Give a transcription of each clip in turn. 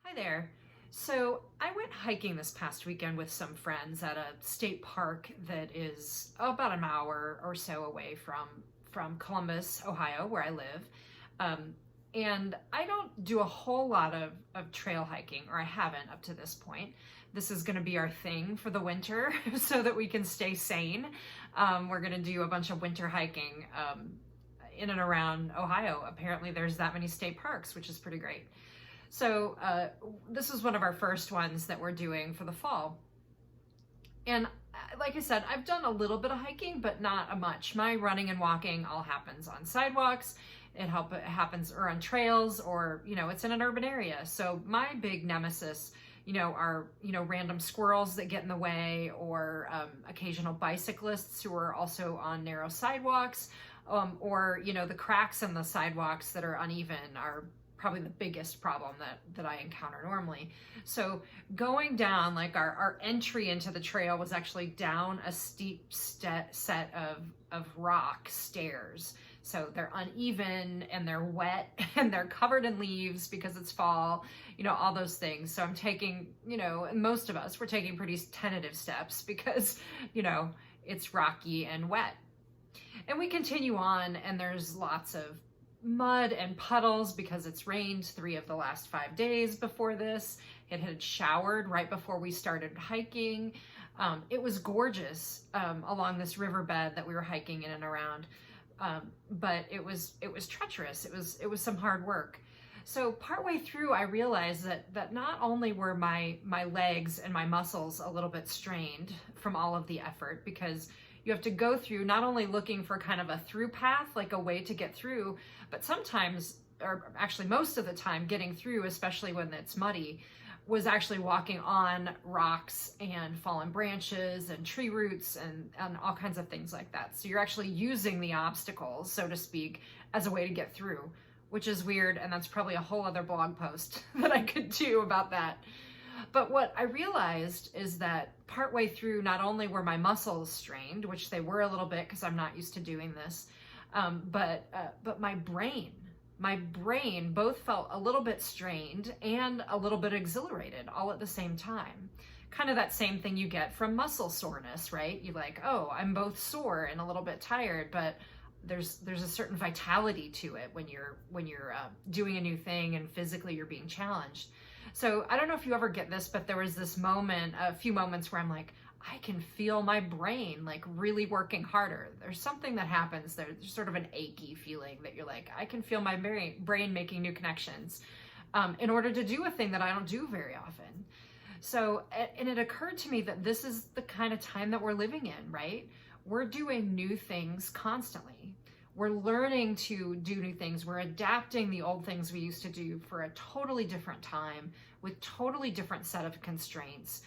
Hi there. So I went hiking this past weekend with some friends at a state park that is about an hour or so away from Columbus, Ohio, where I live. Um, and I don't do a whole lot of trail hiking, or I haven't up to this point. This is going to be our thing for the winter so that we can stay sane. We're going to do a bunch of winter hiking in and around Ohio. Apparently, there's that many state parks, which is pretty great. So this is one of our first ones that we're doing for the fall. And like I said, I've done a little bit of hiking, but not a much. My running and walking all happens on sidewalks. It happens or on trails, or it's in an urban area. So my big nemesis, are random squirrels that get in the way, or occasional bicyclists who are also on narrow sidewalks, or the cracks in the sidewalks that are uneven are probably the biggest problem that I encounter normally. So going down, like our entry into the trail was actually down a steep set of rock stairs. So they're uneven and they're wet and they're covered in leaves because it's fall, all those things. So I'm taking, and most of us, we're taking pretty tentative steps because, it's rocky and wet. And we continue on, and there's lots of mud and puddles because it's rained 3 of the last 5 days before this. It had showered right before we started hiking. It was gorgeous along this riverbed that we were hiking in and around, but it was treacherous. It was some hard work. So partway through, I realized that not only were my legs and my muscles a little bit strained from all of the effort, because you have to go through not only looking for kind of a through path, like a way to get through, but sometimes, or actually most of the time, getting through, especially when it's muddy, was actually walking on rocks and fallen branches and tree roots and all kinds of things like that. So you're actually using the obstacles, so to speak, as a way to get through, which is weird. And that's probably a whole other blog post that I could do about that. But what I realized is that partway through, not only were my muscles strained, which they were a little bit because I'm not used to doing this, but my brain both felt a little bit strained and a little bit exhilarated all at the same time. Kind of that same thing you get from muscle soreness, right? You're like, oh, I'm both sore and a little bit tired, but there's a certain vitality to it when you're doing a new thing and physically you're being challenged. So I don't know if you ever get this, but there was this moment, a few moments where I'm like, I can feel my brain like really working harder. There's something that happens. There's sort of an achy feeling that you're like, I can feel my brain making new connections in order to do a thing that I don't do very often. So, and it occurred to me that this is the kind of time that we're living in, right? We're doing new things constantly. We're learning to do new things. We're adapting the old things we used to do for a totally different time with totally different set of constraints,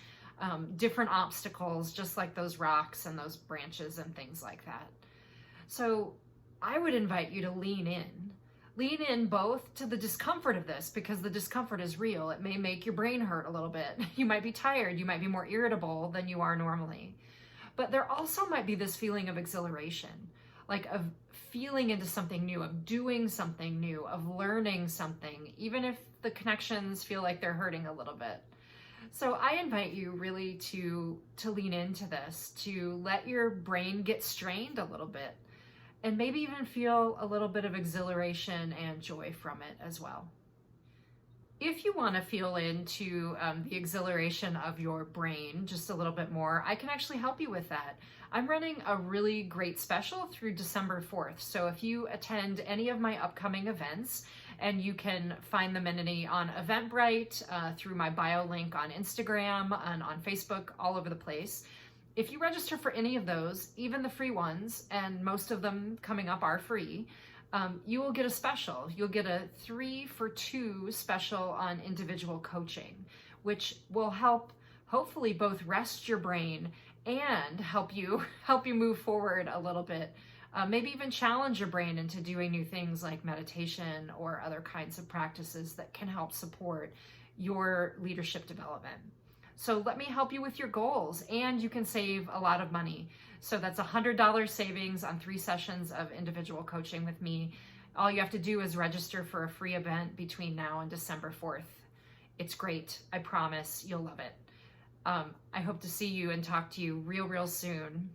different obstacles, just like those rocks and those branches and things like that. So I would invite you to lean in both to the discomfort of this, because the discomfort is real. It may make your brain hurt a little bit. You might be tired. You might be more irritable than you are normally. But there also might be this feeling of exhilaration, like of feeling into something new, of doing something new, of learning something, even if the connections feel like they're hurting a little bit. So I invite you really to lean into this, to let your brain get strained a little bit, and maybe even feel a little bit of exhilaration and joy from it as well. If you want to feel into the exhilaration of your brain just a little bit more, I can actually help you with that. I'm running a really great special through December 4th. So if you attend any of my upcoming events, and you can find them on Eventbrite, through my bio link on Instagram and on Facebook, all over the place. If you register for any of those, even the free ones, and most of them coming up are free, you will get a special. You'll get a 3 for 2 special on individual coaching, which will help hopefully both rest your brain and help you move forward a little bit. Maybe even challenge your brain into doing new things like meditation or other kinds of practices that can help support your leadership development. So let me help you with your goals, and you can save a lot of money. So that's $100 savings on 3 sessions of individual coaching with me. All you have to do is register for a free event between now and December 4th. It's great. I promise you'll love it. I hope to see you and talk to you real soon.